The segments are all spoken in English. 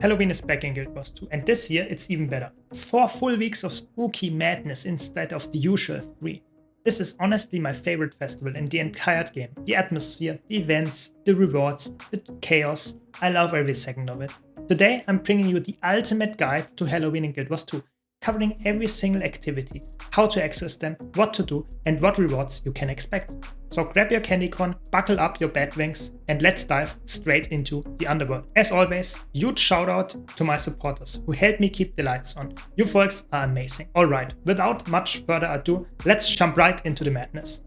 Halloween is back in Guild Wars 2, and this year it's even better. 4 full weeks of spooky madness instead of the usual 3. This is honestly my favorite festival in the entire game. The atmosphere, the events, the rewards, the chaos. I love every second of it. Today I'm bringing you the ultimate guide to Halloween in Guild Wars 2, covering every single activity, how to access them, what to do, and what rewards you can expect. So grab your candy corn, buckle up your bat wings, and let's dive straight into the underworld. As always, huge shout out to my supporters who help me keep the lights on. You folks are amazing. Alright, without much further ado, let's jump right into the madness.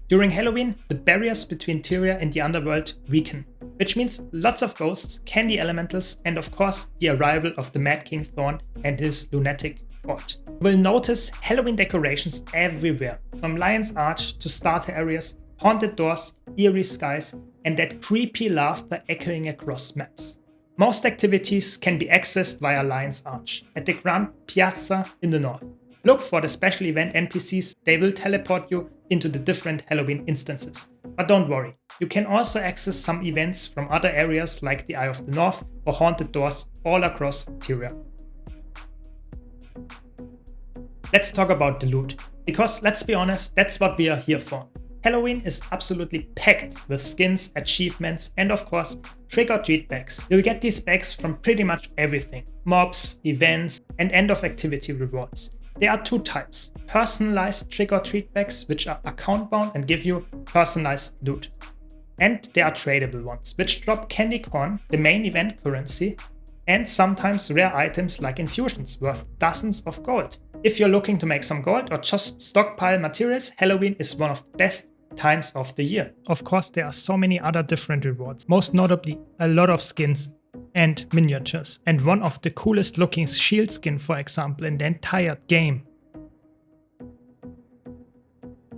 During Halloween, the barriers between Tyria and the underworld weaken, which means lots of ghosts, candy elementals, and of course the arrival of the Mad King Thorn and his lunatic court. You will notice Halloween decorations everywhere, from Lion's Arch to starter areas, haunted doors, eerie skies, and that creepy laughter echoing across maps. Most activities can be accessed via Lion's Arch, at the Grand Piazza in the north. Look for the special event NPCs, they will teleport you into the different Halloween instances. But don't worry, you can also access some events from other areas like the Eye of the North or haunted doors all across Tyria. Let's talk about the loot, because let's be honest, that's what we are here for. Halloween is absolutely packed with skins, achievements, and of course trick-or-treat bags. You'll get these bags from pretty much everything: mobs, events, and end of activity rewards. There are two types: personalized trick-or-treat bags, which are account bound and give you personalized loot. And there are tradable ones, which drop candy corn, the main event currency, and sometimes rare items like infusions worth dozens of gold. If you're looking to make some gold or just stockpile materials, Halloween is one of the best times of the year. Of course, there are so many other different rewards, most notably a lot of skins and miniatures, and one of the coolest looking shield skin, for example, in the entire game.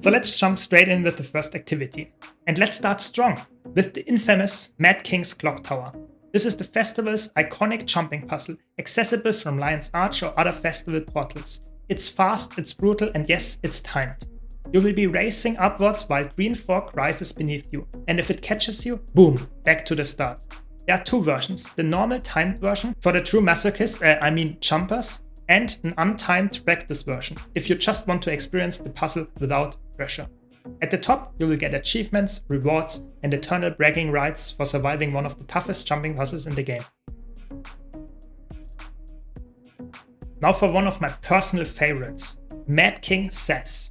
So let's jump straight in with the first activity. And let's start strong with the infamous Mad King's Clocktower. This is the festival's iconic jumping puzzle, accessible from Lion's Arch or other festival portals. It's fast, it's brutal, and yes, it's timed. You will be racing upwards while green fog rises beneath you, and if it catches you, boom, back to the start. There are two versions: the normal timed version for the true masochists, jumpers, and an untimed practice version if you just want to experience the puzzle without pressure. At the top, you will get achievements, rewards, and eternal bragging rights for surviving one of the toughest jumping puzzles in the game. Now for one of my personal favorites, Mad King Says.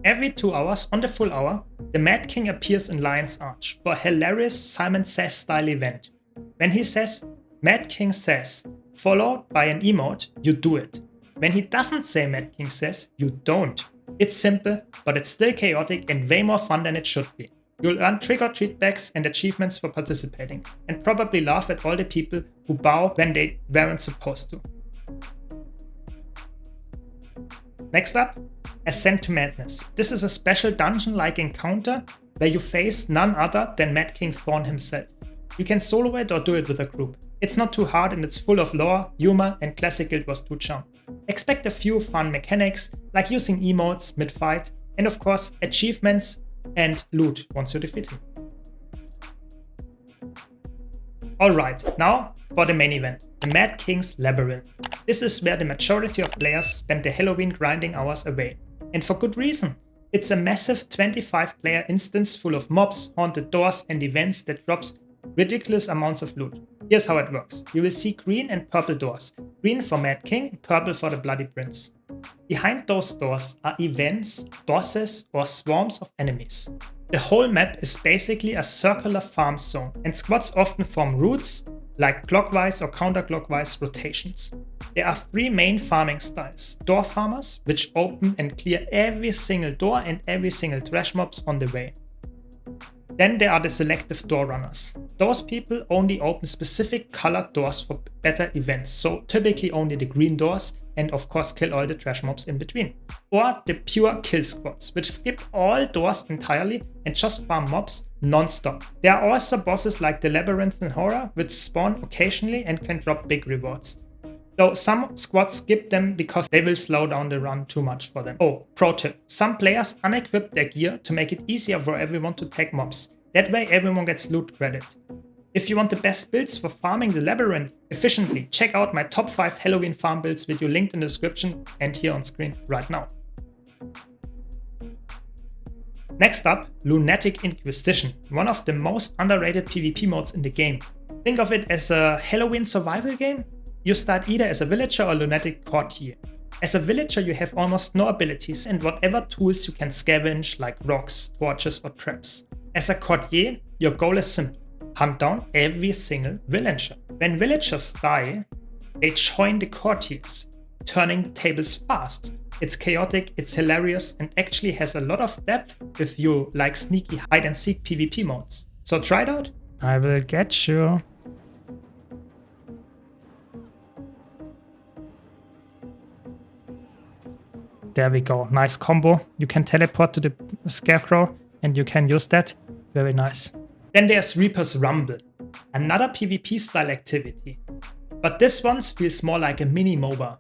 Every 2 hours on the full hour, the Mad King appears in Lion's Arch for a hilarious Simon Says style event. When he says, "Mad King Says," followed by an emote, you do it. When he doesn't say Mad King Says, you don't. It's simple, but it's still chaotic and way more fun than it should be. You'll earn trick-or-treat bags and achievements for participating, and probably laugh at all the people who bow when they weren't supposed to. Next up, Ascent to Madness. This is a special dungeon-like encounter where you face none other than Mad King Thorn himself. You can solo it or do it with a group. It's not too hard and it's full of lore, humor, and classic Guild Wars 2 charm. Expect a few fun mechanics like using emotes mid-fight, and of course achievements and loot once you defeat him. Alright, now for the main event, the Mad King's Labyrinth. This is where the majority of players spend their Halloween grinding hours away. And for good reason. It's a massive 25-player instance full of mobs, haunted doors, and events that drops ridiculous amounts of loot. Here's how it works. You will see green and purple doors. Green for Mad King, purple for the Bloody Prince. Behind those doors are events, bosses, or swarms of enemies. The whole map is basically a circular farm zone, and squads often form routes, like clockwise or counterclockwise rotations. There are 3 main farming styles: door farmers, which open and clear every single door and every single trash mobs on the way. Then there are the selective door runners. Those people only open specific colored doors for better events, so typically only the green doors, and of course kill all the trash mobs in between. Or the pure kill squads, which skip all doors entirely and just farm mobs non-stop. There are also bosses like the Labyrinth and Horror, which spawn occasionally and can drop big rewards. Though some squads skip them because they will slow down the run too much for them. Oh, pro tip. Some players unequip their gear to make it easier for everyone to tag mobs. That way everyone gets loot credit. If you want the best builds for farming the Labyrinth efficiently, check out my top 5 Halloween farm builds video linked in the description and here on screen right now. Next up, Lunatic Inquisition, one of the most underrated PvP modes in the game. Think of it as a Halloween survival game. You start either as a villager or lunatic courtier. As a villager you have almost no abilities and whatever tools you can scavenge like rocks, torches or traps. As a courtier, your goal is simple. Hunt down every single villager. When villagers die, they join the courtiers, turning the tables fast. It's chaotic, it's hilarious, and actually has a lot of depth if you like sneaky hide and seek PvP modes. So try it out. I will get you. There we go. Nice combo. You can teleport to the scarecrow and you can use that. Very nice. Then there's Reaper's Rumble, another PvP style activity. But this one feels more like a mini MOBA.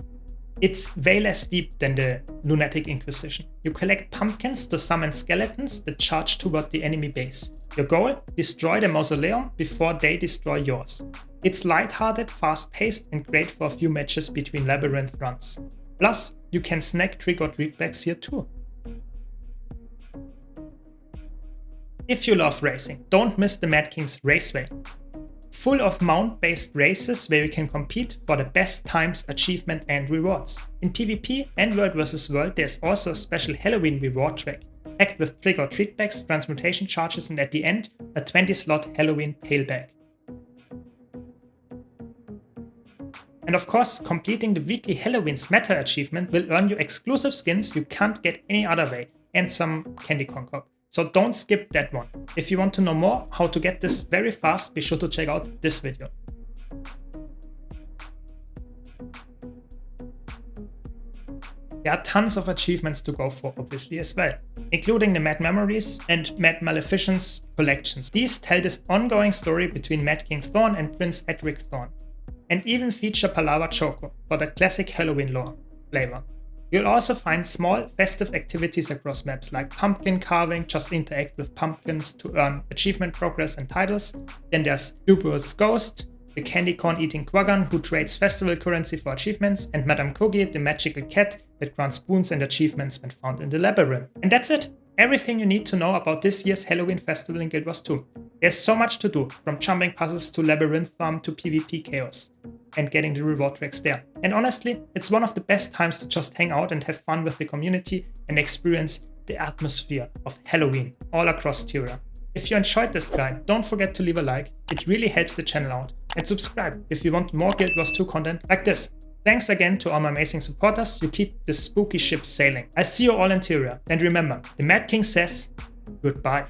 It's way less deep than the Lunatic Inquisition. You collect pumpkins to summon skeletons that charge toward the enemy base. Your goal? Destroy the mausoleum before they destroy yours. It's lighthearted, fast-paced and great for a few matches between Labyrinth runs. Plus, you can snack trick-or-treat bags here too. If you love racing, don't miss the Mad King's Raceway. Full of mount-based races where you can compete for the best times, achievement and rewards. In PvP and World vs. World there's also a special Halloween reward track, packed with trick-or-treat bags, transmutation charges and at the end, a 20-slot Halloween pail bag. And of course, completing the weekly Halloween Smatter achievement will earn you exclusive skins you can't get any other way, and some candy corn cob. So don't skip that one. If you want to know more how to get this very fast, be sure to check out this video. There are tons of achievements to go for obviously as well, including the Mad Memories and Mad Maleficence collections. These tell this ongoing story between Mad King Thorn and Prince Edric Thorn, and even feature Palava Choco for that classic Halloween lore flavor. You'll also find small festive activities across maps like pumpkin carving, just interact with pumpkins to earn achievement progress and titles. Then there's Duper's Ghost, the candy corn eating Quaggan who trades festival currency for achievements, and Madame Coogie, the magical cat that grants boons and achievements when found in the Labyrinth. And that's it! Everything you need to know about this year's Halloween festival in Guild Wars 2. There's so much to do, from jumping puzzles to Labyrinth farm to PvP chaos, and getting the reward tracks there. And honestly, it's one of the best times to just hang out and have fun with the community and experience the atmosphere of Halloween all across Tyria. If you enjoyed this guide, don't forget to leave a like, it really helps the channel out. And subscribe if you want more Guild Wars 2 content like this. Thanks again to all my amazing supporters, you keep the spooky ship sailing. I'll see you all in Tyria, and remember, the Mad King says goodbye.